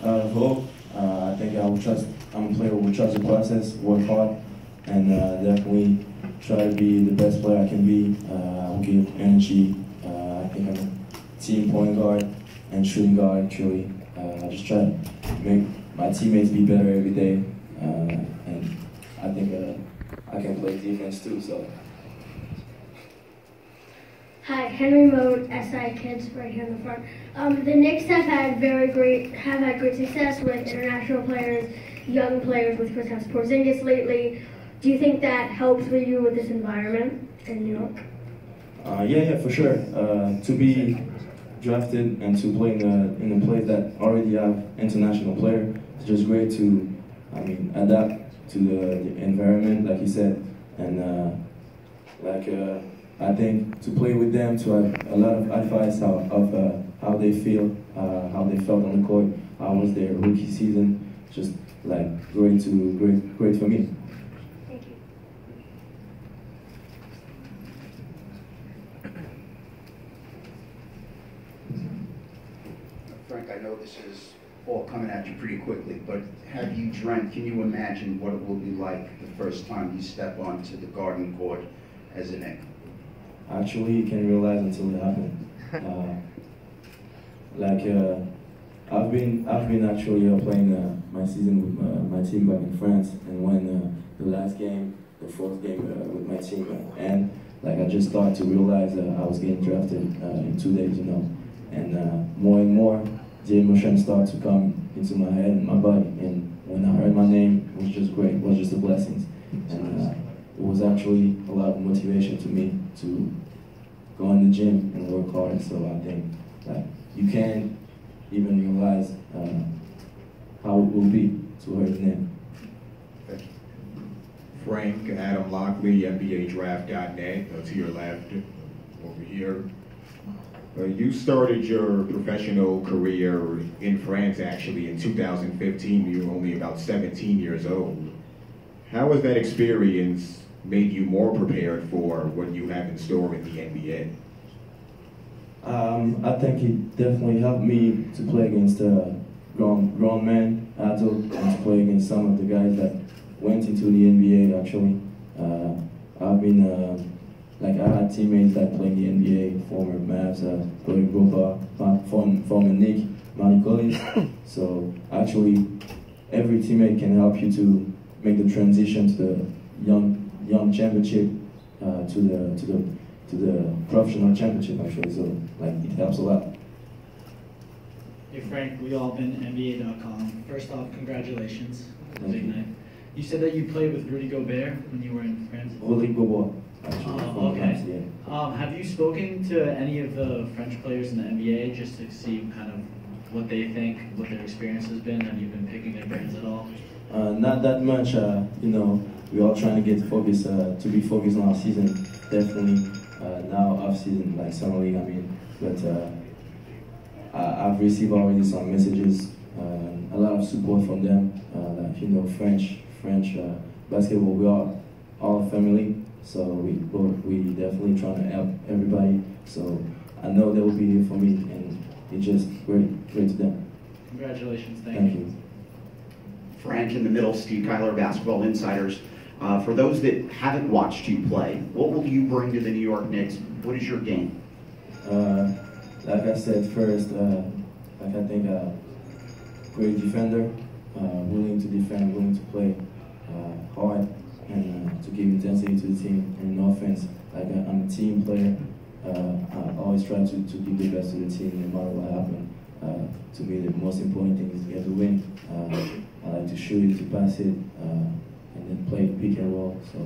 Hope. I think I will trust. I'm a player who will trust the process, work hard, and definitely try to be the best player I can be. I will give energy. I think I'm a team point guard and shooting guard. Truly, I just try to make my teammates be better every day, and I think I can play defense too. So. Hi, Henry Mode, SI Kids, right here in the front. The Knicks have had great success with international players, young players with Kristaps Porzingis lately. Do you think that helps with you with this environment in New York? Yeah, for sure. To be drafted and to play in a place that already have international player, it's just great to, adapt to the environment, like you said, and I think to play with them, to have a lot of advice of how they feel, how they felt on the court, how was their rookie season, just like great for me. Thank you. Frank, I know this is all coming at you pretty quickly, but have you dreamt, can you imagine what it will be like the first time you step onto the Garden Court as a Knick? Actually, you can't realize until it happened. I've been actually playing my season with my team back in France, and when the last game, the fourth game with my team, and I just started to realize I was getting drafted in 2 days, and more and more the emotion started to come into my head and my body, and when I heard my name, it was just great. It was just a blessing, and it was actually a lot of motivation to me to go in the gym and work hard. So I think you can't even realize how it will be to hear his name. Frank, Adam Lockley, NBADraft.net, to your left, over here. You started your professional career in France actually in 2015. You were only about 17 years old. How has that experience made you more prepared for what you have in store in the NBA? I think it definitely helped me to play against grown men, adults, and to play against some of the guys that went into the NBA actually. I've been, I had teammates that played in the NBA, former Mavs, Corey Bropa, former Knicks, Manny Collins. So actually, every teammate can help you to make the transition to the young championship to the professional championship actually. So it helps a lot. Hey Frank, we all been NBA.com. First off, congratulations. Big night. You said that you played with Rudy Gobert when you were in France. Rudy Gobert, actually. Okay. Have you spoken to any of the French players in the NBA just to see kind of what they think, what their experience has been? Have you been picking their brains at all? Not that much. We're all trying to get focused, to be focused on our season. Definitely now off season, like summer league. But I've received already some messages, a lot of support from them. French basketball. We are all family, so we definitely trying to help everybody. So I know they will be here for me, and it's just great to them. Congratulations. Thank you. Frank, in the middle, Steve Kyler, Basketball Insiders. For those that haven't watched you play, what will you bring to the New York Knicks? What is your game? Like I said first, I think great defender, willing to defend, willing to play hard, and to give intensity to the team. And in offense, I'm a team player. I always try to give the best to the team, no matter what happens. To me, the most important thing is to get the win. I like to shoot it, to pass it, and then play pick and roll. So,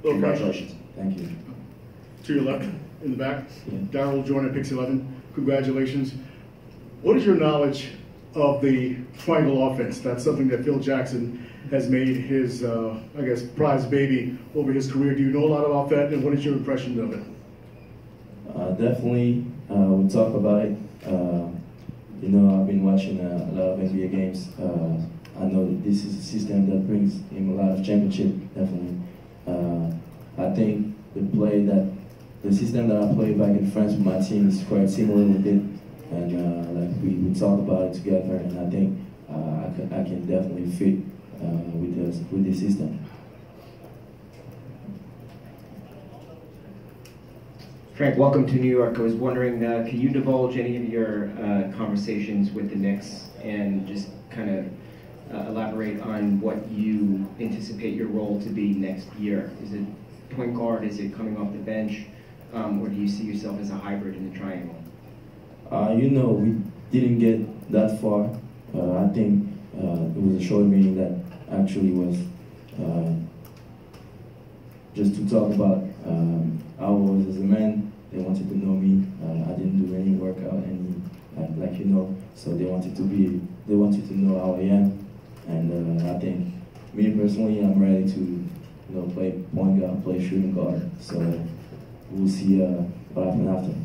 Congratulations. Thank you. To your left, in the back, Yeah. Darryl Jordan, Pix 11. Congratulations. What is your knowledge of the triangle offense? That's something that Phil Jackson has made his, prize baby over his career. Do you know a lot about that, and what is your impression of it? Definitely, we talk about it. I've been watching a lot of NBA games. I know this is a system that brings him a lot of championship, definitely. I think the system that I played back in France with my team is quite similar with it. And we talk about it together, and I think I can definitely fit with the system. Frank, welcome to New York. I was wondering, can you divulge any of your conversations with the Knicks and just kind of elaborate on what you anticipate your role to be next year? Is it point guard? Is it coming off the bench? Or do you see yourself as a hybrid in the triangle? We didn't get that far. I think it was a short meeting that actually was just to talk about how I was as a man. They wanted to know me. I didn't do any workout, so they wanted to know how I am. And I think me personally, I'm ready to play point guard, play shooting guard. So we'll see what happens after.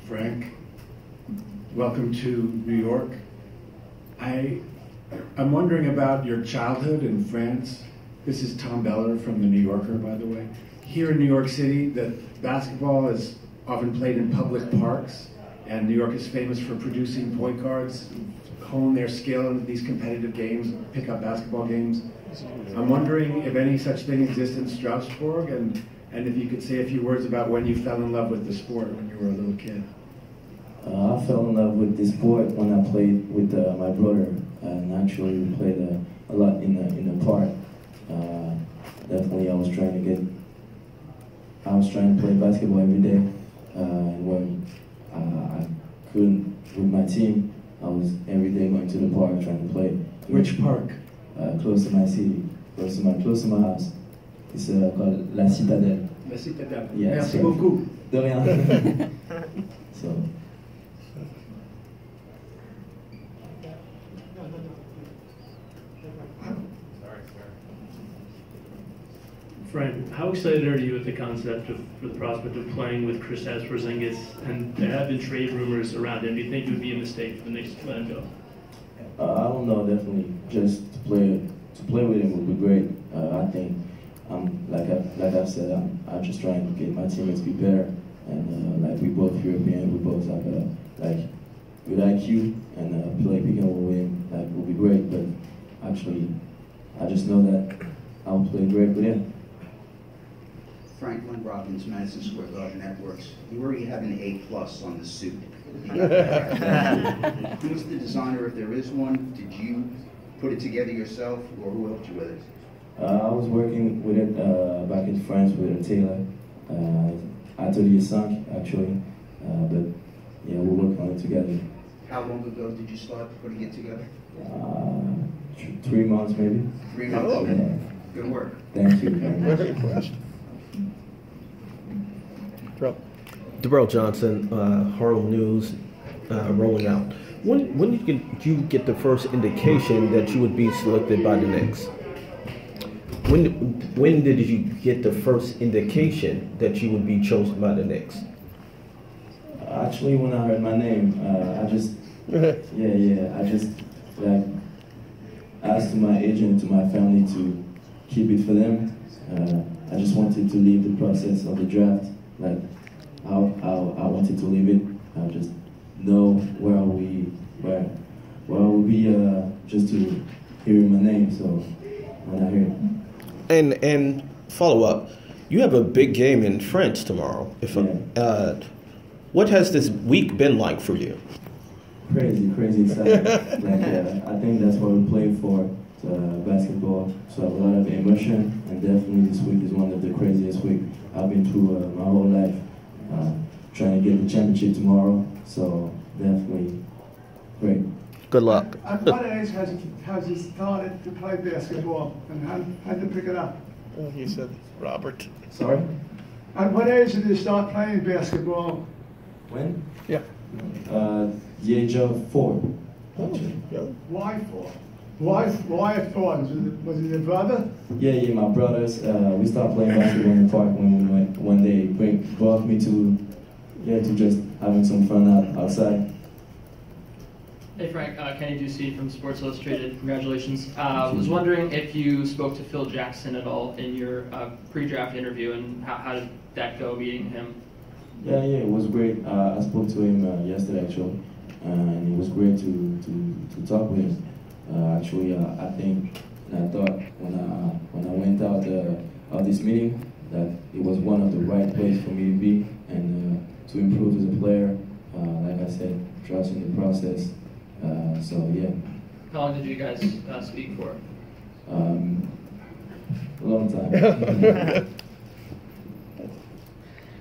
Frank, welcome to New York. I'm wondering about your childhood in France. This is Tom Beller from The New Yorker, by the way. Here in New York City, that basketball is often played in public parks, and New York is famous for producing point guards who hone their skill in these competitive games, pick-up basketball games. I'm wondering if any such thing exists in Strasbourg, and if you could say a few words about when you fell in love with the sport when you were a little kid. I fell in love with this sport when I played with my brother, and actually we played a lot in the park. Definitely, I was trying to play basketball every day, and when I couldn't with my team, I was every day going to the park trying to play. Which park? Close to my city, close to my house. It's called La Citadelle. La Citadelle. Yeah, Merci beaucoup. De rien. So. Frank, how excited are you at the concept for the prospect of playing with Kristaps Porzingis? And there have been trade rumors around him. Do you think it would be a mistake for the Knicks to let him go? I don't know, definitely. Just to play with him would be great. I think, like I've said, I'm just trying to get my teammates to be better. And we both European, we both have good IQ, and play pick and roll with him would be great. But actually, I just know that I'll play great with him. Franklin Robbins, Madison Square Garden Networks. You already have an A+ on the suit. Who's the designer, if there is one? Did you put it together yourself, or who helped you with it? I was working with it back in France with a tailor, Atelier 5, actually. But yeah, we're working on it together. How long ago did you start putting it together? 3 months, maybe. 3 months. Oh. Yeah. Good work. Thank you very much. Darrell Johnson, Harlem News, rolling out. When did you get the first indication that you would be selected by the Knicks? When did you get the first indication that you would be chosen by the Knicks? Actually, when I heard my name, I just asked my agent, to my family, to keep it for them. I just wanted to leave the process of the draft, how I wanted to leave it. I just know where I will be just to hear my name. So when I hear it. And follow up, you have a big game in France tomorrow. What has this week been like for you? Crazy exciting. I think that's what we play for, basketball. So I have a lot of emotion, and definitely this week is one of the craziest weeks I've been through my whole life. Trying to get the championship tomorrow, so definitely great. Good luck. At what age has he started to play basketball, and how to pick it up? He said Robert. Sorry? At what age did you start playing basketball? When? Yeah. The age of 4. Why 4? Why at 4? Was it your brother? Yeah, my brothers. We started playing basketball in the park when they brought me to just having some fun outside. Hey Frank, Kenny Ducey from Sports Illustrated. Congratulations. Was wondering if you spoke to Phil Jackson at all in your pre-draft interview, and how did that go, meeting him? Yeah, it was great. I spoke to him yesterday actually, and it was great to talk with him. I think and I thought when I went out of this meeting that it was one of the right place for me to be and to improve as a player. Like I said, trusting the process. So yeah. How long did you guys speak for? A long time.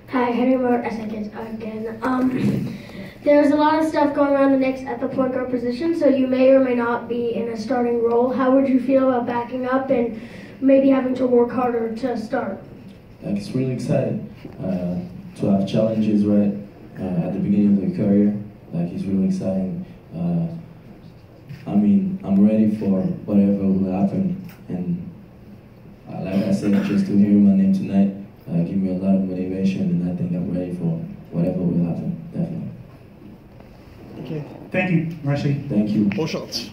Hi, Henry Moat, SI Kids again. There's a lot of stuff going on in the Knicks at the point guard position, so you may or may not be in a starting role. How would you feel about backing up and maybe having to work harder to start? Like, it's really exciting to have challenges right at the beginning of your career. Like, it's really exciting. I mean, I'm ready for whatever will happen, and like I said, just to hear my name tonight give me a lot of motivation, and I think I'm ready for whatever will happen, definitely. Okay. Thank you, Rusty. Thank you. All shots.